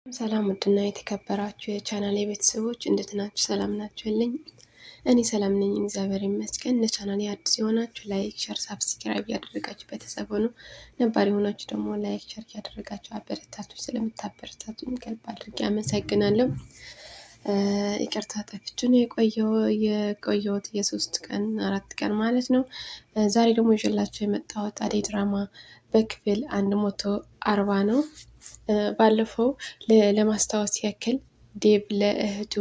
ሰላም ውድና የተከበራችሁ የቻናሌ ቤተሰቦች እንዴት ናችሁ? ሰላም ናችሁልኝ? እኔ ሰላም ነኝ፣ እግዚአብሔር ይመስገን። ለቻናሌ አዲስ የሆናችሁ ላይክ፣ ሸር፣ ሳብስክራይብ ያደረጋችሁ ቤተሰብ ሆኑ። ነባር የሆናችሁ ደግሞ ላይክ፣ ሸር ያደረጋችሁ አበረታቶች ስለምታበረታቱኝ ከልብ አድርጌ አመሰግናለሁ። ይቅርታ ጠፍቼ ነው የቆየሁት የሶስት ቀን 4 ቀን ማለት ነው። ዛሬ ደግሞ ይዤላችሁ የመጣሁት አደይ ድራማ በክፍል 140 ነው። ባለፈው ለማስታወስ ያክል ዴቭ ለእህቱ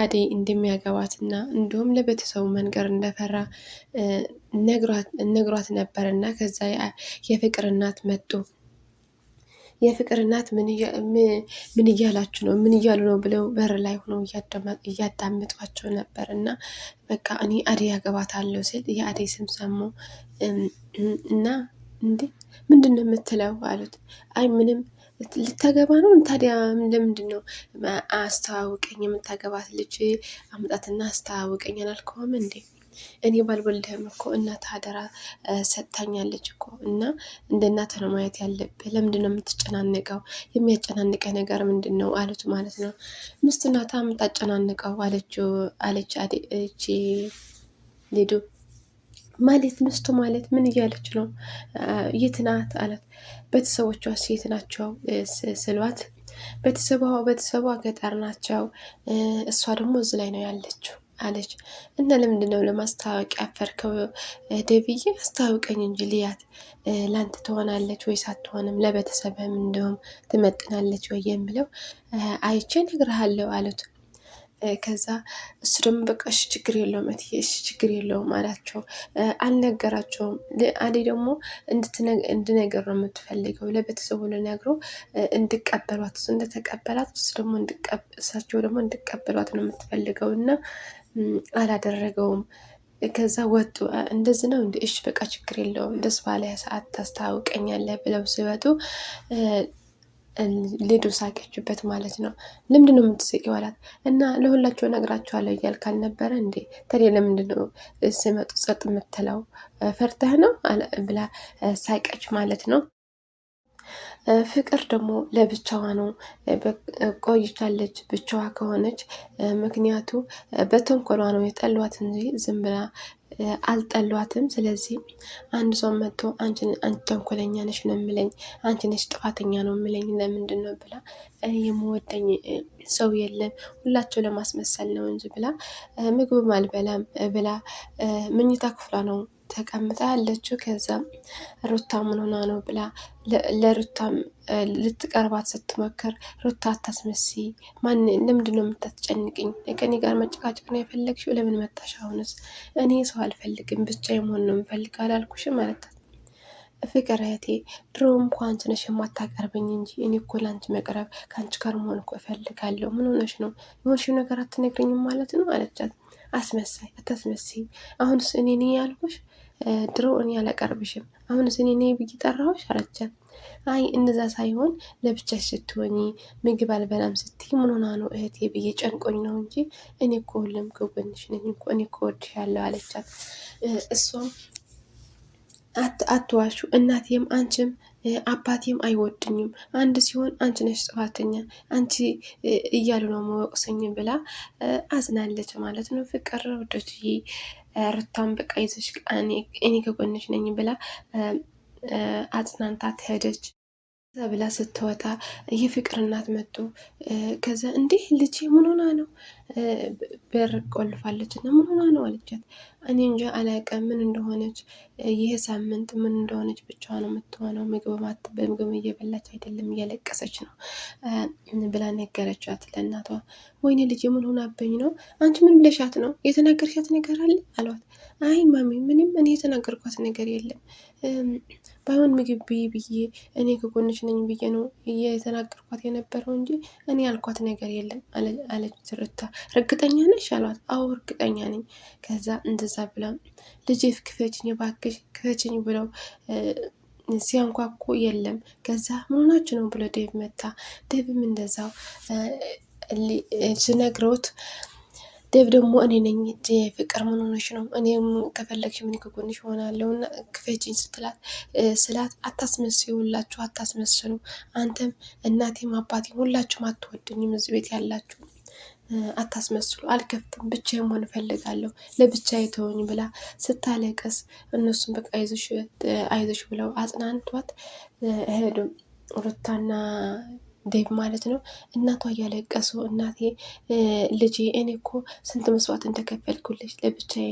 አደይ እንደሚያገባት እና እንዲሁም ለቤተሰቡ መንገር እንደፈራ ነግሯት ነበር እና ከዛ የፍቅር እናት መጡ። የፍቅር እናት ምን እያላችሁ ነው? ምን እያሉ ነው ብለው በር ላይ ሆነው እያዳመጧቸው ነበር እና በቃ እኔ አደይ አገባታለሁ ሲል የአደይ ስም ሰሙ እና እንዴ ምንድን ነው የምትለው አሉት። አይ ምንም ልታገባ ነው ታዲያ ለምንድን ነው አስተዋውቀኝ፣ የምታገባት ልጅ አምጣትና አስተዋውቀኝ አላልከውም እንዴ? እኔ ባልወልድህም እኮ እናት አደራ ሰጥታኛለች እኮ እና እንደ እናት ነው ማየት ያለብህ። ለምንድን ነው የምትጨናነቀው? የሚያጨናንቀ ነገር ምንድን ነው አሉት ማለት ነው። ሚስት ናታ የምታጨናንቀው አለች እቺ ሊዱ ማለት ሚስቱ ማለት ምን እያለች ነው? የት ናት አላት። ቤተሰቦቿ ሴት ናቸው ስሏት ቤተሰቧ ገጠር ናቸው፣ እሷ ደግሞ እዚህ ላይ ነው ያለችው አለች። እና ለምንድን ነው ለማስታወቂያ ያፈርከው? ደብዬ አስታውቀኝ እንጂ ልያት ላንተ ትሆናለች ወይስ አትሆንም? ለቤተሰብም እንዲሁም ትመጥናለች ወይ የምለው አይቼ እነግርሃለሁ አሉት። ከዛ እሱ ደግሞ በቃ እሺ ችግር የለውም እትዬ እሺ ችግር የለውም አላቸው። አልነገራቸውም። አደይ ደግሞ እንድነገር ነው የምትፈልገው። ለቤተሰቡ ልነግረው እንድቀበሏት፣ እሱ እንደተቀበላት እሳቸው ደግሞ እንድቀበሏት ነው የምትፈልገው እና አላደረገውም። ከዛ ወጡ። እንደዚህ ነው እንዲ እሺ በቃ ችግር የለውም ደስ ባለ ሰዓት ታስታውቀኛለህ ብለው ሲወጡ ሊዱ ሳቀችበት ማለት ነው። ለምንድን ነው የምትስቂው አላት። እና ለሁላቸው እነግራቸዋለሁ እያልክ አልነበረ እንዴ? ታዲያ ለምንድን ነው ሲመጡ ጸጥ የምትለው? ፈርተህ ነው ብላ ሳቀች ማለት ነው። ፍቅር ደግሞ ለብቻዋ ነው ቆይቻለች። ብቻዋ ከሆነች ምክንያቱ በተንኮሏ ነው የጠሏት እንጂ ዝም ብላ አልጠሏትም። ስለዚህ አንድ ሰው መጥቶ አንቺ ተንኮለኛ ነሽ ነው የሚለኝ፣ አንቺ ነሽ ጥፋተኛ ነው የሚለኝ ለምንድን ነው ብላ የምወደኝ ሰው የለም ሁላቸው ለማስመሰል ነው እንጂ ብላ ምግብም አልበላም ብላ መኝታ ክፍሏ ነው ተቀምጣ ያለችው። ከዛ ሩታ ምን ሆና ነው ብላ ለሩታም ልትቀርባት ስትሞክር ሩታ አታስመሲ፣ ለምንድን ነው የምታስጨንቅኝ? ከኔ ጋር መጨቃጨቅ ነው የፈለግሽው? ለምን መጣሽ? አሁንስ እኔ ሰው አልፈልግም ብቻ የመሆን ነው የምፈልግ አላልኩሽም ማለት ነው። ፍቅር እህቴ ድሮም እኮ አንቺ ነሽ የማታቀርበኝ እንጂ እኔ እኮ ለአንቺ መቅረብ ከአንቺ ጋር መሆን እኮ እፈልጋለሁ። ምን ሆነሽ ነው? የሆንሽው ነገር አትነግረኝም ማለት ነው አለቻት። አስመሳይ አታስመስይ። አሁንስ እኔ ነኝ ያልኩሽ? ድሮ እኔ አላቀርብሽም፣ አሁንስ እኔ ነኝ ብዬ ጠራሁሽ አለቻት። አይ እንደዛ ሳይሆን ለብቻሽ ስትሆኚ ምግብ አልበላም ስትይ ምን ሆና ነው እህቴ ብዬ ጨንቆኝ ነው እንጂ እኔ እኮ ሁሌም ከጎንሽ ነኝ እኮ፣ እኔ እኮ እወድሻለሁ አለቻት። እሷም አትዋሹ፣ እናቴም አንቺም አባቴም አይወድኝም፣ አንድ ሲሆን አንቺ ነሽ ጥፋተኛ፣ አንቺ እያሉ ነው መወቅሰኝ ብላ አዝናለች ማለት ነው። ፍቅር ወደትዬ ሩታም በቃ ይዘሽ እኔ ከጎንሽ ነኝ ብላ አጽናንታት ሄደች። ከዛ ብላ ስትወጣ የፍቅር እናት መጡ። ከዛ እንዲህ ልጅ ምን ሆና ነው? በር ቆልፋለች እና ምን ሆና ነው አለቻት። እኔ እንጃ አላውቅም ምን እንደሆነች፣ ይህ ሳምንት ምን እንደሆነች ብቻዋ ነው የምትሆነው፣ በምግብ እየበላች አይደለም እያለቀሰች ነው ብላ ነገረቻት ለእናቷ። ወይኔ ልጅ ምን ሆናብኝ ነው? አንቺ ምን ብለሻት ነው? የተናገርሻት ነገር አለ አሏት። አይ ማሚ ምንም እኔ የተናገርኳት ነገር የለም፣ ባይሆን ምግብ ብዬ እኔ ከጎንሽ ነኝ ብዬ ነው የተናገርኳት የነበረው እንጂ እኔ ያልኳት ነገር የለም አለች ሩታ። እርግጠኛ ነሽ አሏት። አዎ እርግጠኛ ነኝ። ከዛ እንደዛ ብላ ልጅ ክፈችኝ እባክሽ ክፈችኝ ብለው ሲያንኳኩ የለም። ከዛ መሆናችሁ ነው ብሎ ዴቭ መታ። ዴቭም እንደዛው ሲነግረውት ዴቭ ደግሞ እኔ ነኝ ፍቅር ምን ሆነሽ ነው? እኔም ከፈለግሽ ምን ከጎንሽ ሆናለሁ እና ክፈችኝ ስላት አታስመስዩ፣ ሁላችሁ አታስመስሉ፣ አንተም እናቴም አባቴም ሁላችሁም አትወድኝም እዚህ ቤት ያላችሁ አታስመስሉ፣ አልከፍትም፣ ብቻዬን መሆን እፈልጋለሁ፣ ለብቻዬ ተወኝ ብላ ስታለቀስ እነሱም በቃ አይዞሽ ብለው አጽናንቷት ሄዱ። ሩታና ዴቭ ማለት ነው። እናቷ እያለቀሱ እናቴ ልጄ እኔ እኮ ስንት መስዋዕት እንደከፈልኩልሽ ለብቻዬ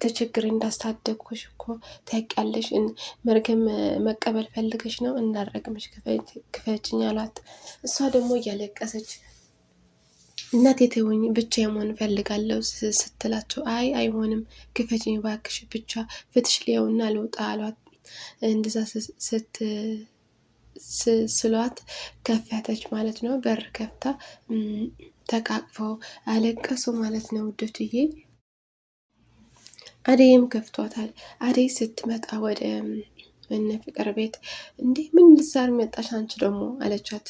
ተቸግሬ እንዳስታደግኩሽ እኮ ታውቂያለሽ። መርገም መቀበል ፈልገሽ ነው እንዳረግምሽ ክፈችኝ አሏት። እሷ ደግሞ እያለቀሰች እናቴ ተወኝ ብቻዬን መሆን እፈልጋለሁ ስትላቸው አይ አይሆንም ክፈችኝ እባክሽ ብቻ ፍትሽ ሊየውና ልውጣ አሏት። እንደዛ ስሏት ከፈተች ማለት ነው። በር ከፍታ ተቃቅፈው አለቀሱ ማለት ነው ውዶችዬ። አደይም ከፍቷታል። አደይ ስትመጣ ወደ እነ ፍቅር ቤት እንዴ ምን ልትሰሪ መጣሽ አንቺ ደግሞ አለቻት።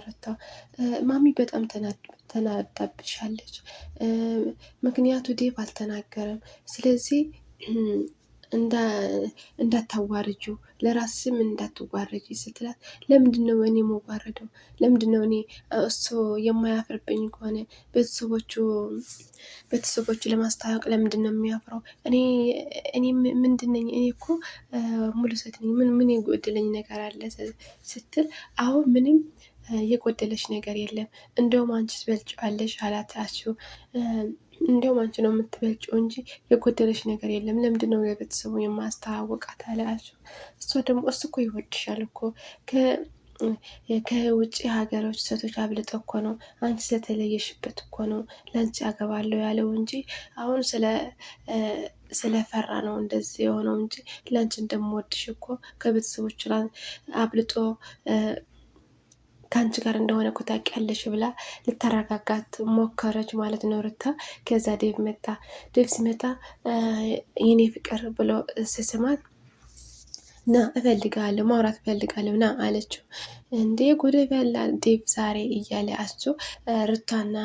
ረታ ማሚ በጣም ተናዳብሻለች። ምክንያቱ ዴቭ አልተናገረም። ስለዚህ እንዳታዋርጁ ለራስም እንዳትዋረጂ ስትላት፣ ለምንድነው እኔ የምዋረደው? ለምንድነው እኔ እሱ የማያፍርብኝ ከሆነ ቤተሰቦቹ ለማስታወቅ ለምንድነው የሚያፍረው? እኔ ምንድነኝ? እኔ እኮ ሙሉ ሴት ነኝ። ምን የጎደለኝ ነገር አለ ስትል፣ አሁን ምንም የጎደለች ነገር የለም፣ እንደውም አንቺ ትበልጫለሽ አላታችሁ። እንደውም አንቺ ነው የምትበልጭው እንጂ የጎደለች ነገር የለም። ለምንድነው ለቤተሰቡ የማስተዋወቃት አላችሁ። እሷ ደግሞ እሱ እኮ ይወድሻል እኮ ከውጭ ሀገሮች ሴቶች አብልጦ እኮ ነው አንቺ ስለተለየሽበት እኮ ነው ለአንቺ አገባለሁ ያለው እንጂ አሁን ስለፈራ ነው እንደዚህ የሆነው እንጂ ለአንቺ እንደምወድሽ እኮ ከቤተሰቦች አብልጦ ከአንቺ ጋር እንደሆነ እኮ ታውቂያለሽ ብላ ልታረጋጋት ሞከረች ማለት ነው ሩታ። ከዛ ዴቭ መጣ። ዴቭ ሲመጣ የኔ ፍቅር ብሎ ስስማት ና እፈልጋለሁ ማውራት እፈልጋለሁ ና አለችው። እንዴ ጉድ ፈላ ዴቭ ዛሬ እያለ ሩታና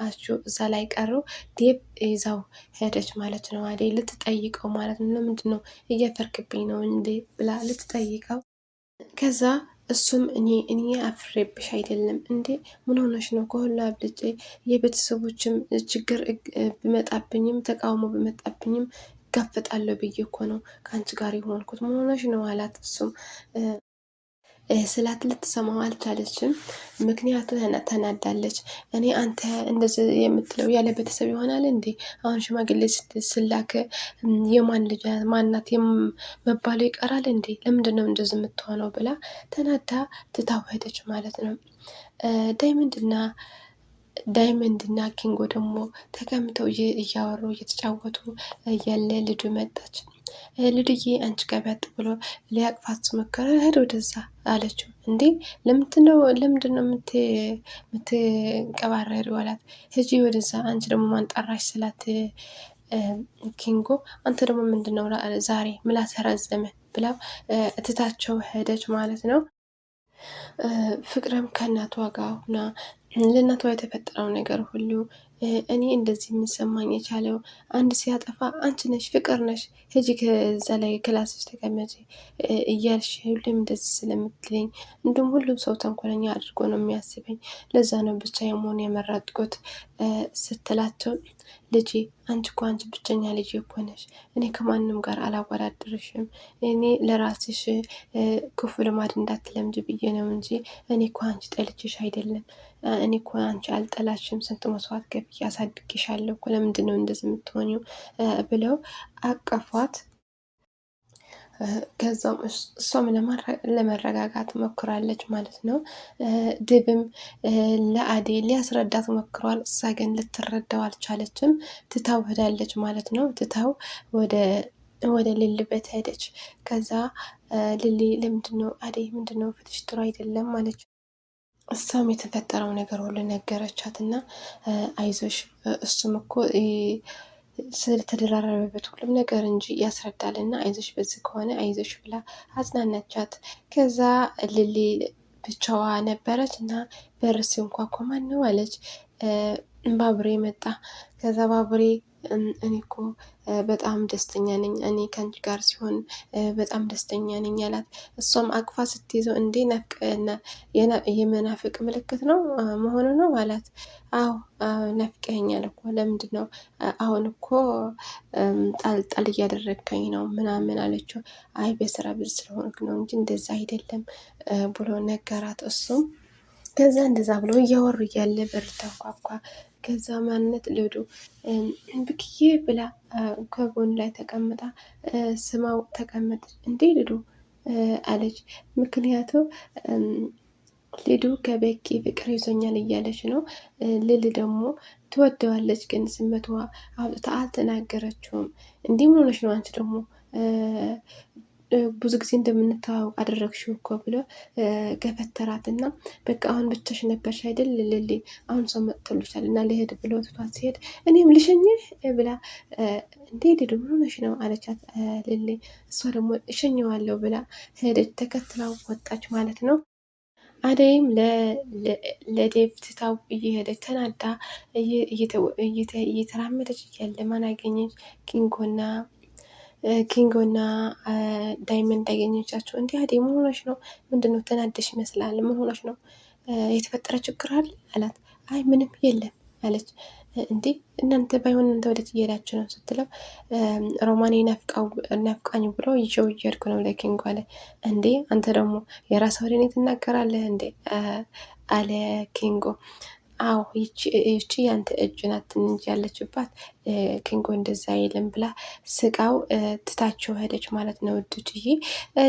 አቹ እዛ ላይ ቀሩ። ዴቭ ይዛው ሄደች ማለት ነው። አደይ ልትጠይቀው ማለት ነው። ለምንድን ነው እየፈርክብኝ ነው እንዴ ብላ ልትጠይቀው። ከዛ እሱም እኔ አፍሬብሽ አይደለም እንዴ ምን ሆነሽ ነው? ከሁላ አብልጬ የቤተሰቦችም ችግር ብመጣብኝም ተቃውሞ ብመጣብኝም እጋፈጣለሁ ብዬ እኮ ነው ከአንቺ ጋር የሆንኩት። ምን ሆነሽ ነው አላት። እሱም ስላት ልትሰማው አልቻለችም። ምክንያቱ ተናዳለች። እኔ አንተ እንደዚህ የምትለው ያለ ቤተሰብ ይሆናል እንዴ? አሁን ሽማግሌ ስላክ የማን ልጅ ማናት መባሉ ይቀራል እንዴ? ለምንድን ነው እንደዚህ የምትሆነው ብላ ተናዳ ትታወደች ማለት ነው። ዳይመንድና ኪንጎ ደግሞ ተቀምጠው እያወሩ እየተጫወቱ እያለ ልዱ መጣች። ልድዬ አንቺ ገበያጥ ብሎ ሊያቅፋት ሞከረ። ሄድ ወደዛ አለችው። እንዴ ለምንድነው የምትንቀባረሪው አላት። ሂጂ ወደዛ አንቺ ደግሞ ማንጠራሽ ስላት ኪንጎ አንተ ደግሞ ምንድነው ዛሬ ምላስ ረዘመ ብላው እትታቸው ሄደች ማለት ነው። ፍቅርም ከእናቷ ጋር ሁና ለእናቷ የተፈጠረው ነገር ሁሉ እኔ እንደዚህ የሚሰማኝ የቻለው አንድ ሲያጠፋ አንቺ ነሽ ፍቅር ነሽ ሂጂ ከዛ ላይ ክላስሽ ተቀመጪ እያልሽ ሁሌም እንደዚህ ስለምትለኝ እንዲሁም ሁሉም ሰው ተንኮለኛ አድርጎ ነው የሚያስበኝ ለዛ ነው ብቻ የመሆን የመረጥኩት ስትላቸው ልጄ አንቺ እኮ አንቺ ብቸኛ ልጄ እኮ ነሽ። እኔ ከማንም ጋር አላወዳድርሽም። እኔ ለራስሽ ክፉ ልማድ እንዳትለምድ ብዬ ነው እንጂ እኔ እኮ አንቺ ጠልቼሽ አይደለም። እኔ እኮ አንቺ አልጠላሽም። ስንት መስዋዕት ከፍዬ አሳድጌሻለሁ እኮ ለምንድን ነው እንደዚህ የምትሆኚው? ብለው አቀፏት። ከዛም እሷም ለመረጋጋት ሞክራለች ማለት ነው። ድብም ለአዴ ሊያስረዳት ሞክሯል። እሷ ግን ልትረዳው አልቻለችም። ትታው ሄዳለች ማለት ነው። ትታው ወደ ልል ቤት ሄደች። ከዛ ልሊ ለምንድነው አዴ ምንድነው ፍትሽ ጥሩ አይደለም ማለች። እሷም የተፈጠረው ነገር ሁሉ ነገረቻት እና አይዞሽ እሱም እኮ ስለተደራረበበት ሁሉም ነገር እንጂ ያስረዳል እና አይዞሽ በዚህ ከሆነ አይዞሽ ብላ አጽናናቻት። ከዛ ልሊ ብቻዋ ነበረች እና በር ሲንኳኳ ማን ነው አለች። ባቡሬ መጣ። ከዛ ባቡሬ እኔ እኮ በጣም ደስተኛ ነኝ፣ እኔ ከአንቺ ጋር ሲሆን በጣም ደስተኛ ነኝ አላት። እሷም አቅፋ ስትይዘው እንዴ የመናፍቅ ምልክት ነው መሆኑ ነው አላት። አዎ ናፍቀኸኛል እኮ ለምንድን ነው አሁን እኮ ጣልጣል እያደረግከኝ ነው ምናምን አለችው። አይ በስራ ብዙ ስለሆንክ ነው እንጂ እንደዛ አይደለም ብሎ ነገራት እሱም። ከዛ እንደዛ ብሎ እያወሩ እያለ በር ተንኳኳ። ከዛ ማንነት ልዱ ብክዬ ብላ ከጎን ላይ ተቀምጣ ስማው ተቀመጥ እንዴ ልዱ አለች። ምክንያቱም ልዱ ከቤኪ ፍቅር ይዞኛል እያለች ነው። ልል ደግሞ ትወደዋለች፣ ግን ስሜቷ አውጥታ አልተናገረችውም። እንዲህ ምን ሆነሽ ነው አንቺ ደግሞ ብዙ ጊዜ እንደምንተዋወቅ አደረግሽው እኮ ብሎ ገፈተራት እና በቃ አሁን ብቻሽ ነበርሽ አይደል ልሌ፣ አሁን ሰው መጥቶልሻል እና ሊሄድ ብሎ ትቷት ሲሄድ እኔም ልሸኝህ ብላ እንዴ ሄድ ምን ሆነሽ ነው አለቻት ልሌ። እሷ ደግሞ እሸኘዋለሁ ብላ ሄደች፣ ተከትላው ወጣች ማለት ነው። አደይም ለዴቭ ትታው እየሄደች ተናዳ እየተራመደች እያለ ማን አገኘች? ኪንጎና ዳይመንድ ያገኘቻቸው። እንዲህ አደይ ምን ሆነሽ ነው? ምንድነው ተናደሽ ይመስላል። ምን ሆነሽ ነው? የተፈጠረ ችግር አለ አላት። አይ ምንም የለም አለች። እንዴ እናንተ ባይሆን እናንተ ወደ እየሄዳችሁ ነው ስትለው ሮማኔ ናፍቃኝ ብሎ ይዤው እየሄድኩ ነው ለኪንጎ አለ። እንዴ አንተ ደግሞ የራስ ወሬ ትናገራለህ እንዴ አለ ኪንጎ። አዎ ይቺ ያንተ እጅ ናት እንጂ ያለችባት ኪንጎ እንደዛ አይልም ብላ ስቃው ትታቸው ሄደች ማለት ነው። ውድትዬ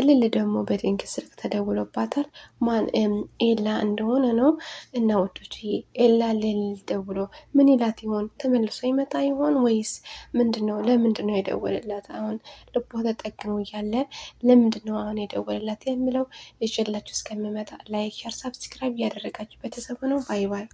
ልል ደግሞ በድንቅ ስልክ ተደውሎባታል። ማን ኤላ እንደሆነ ነው። እና ውድትዬ ኤላ ልል ደውሎ ምን ይላት ይሆን? ተመልሶ ይመጣ ይሆን ወይስ ምንድነው? ለምንድነው የደወለላት? አሁን ልቧ ተጠግኖ እያለ ለምንድነው አሁን የደወለላት የሚለው ይዤላችሁ እስከምመጣ ላይክ፣ ሸር፣ ሳብስክራይብ እያደረጋችሁ ቤተሰብ ነው። ባይ ባይ።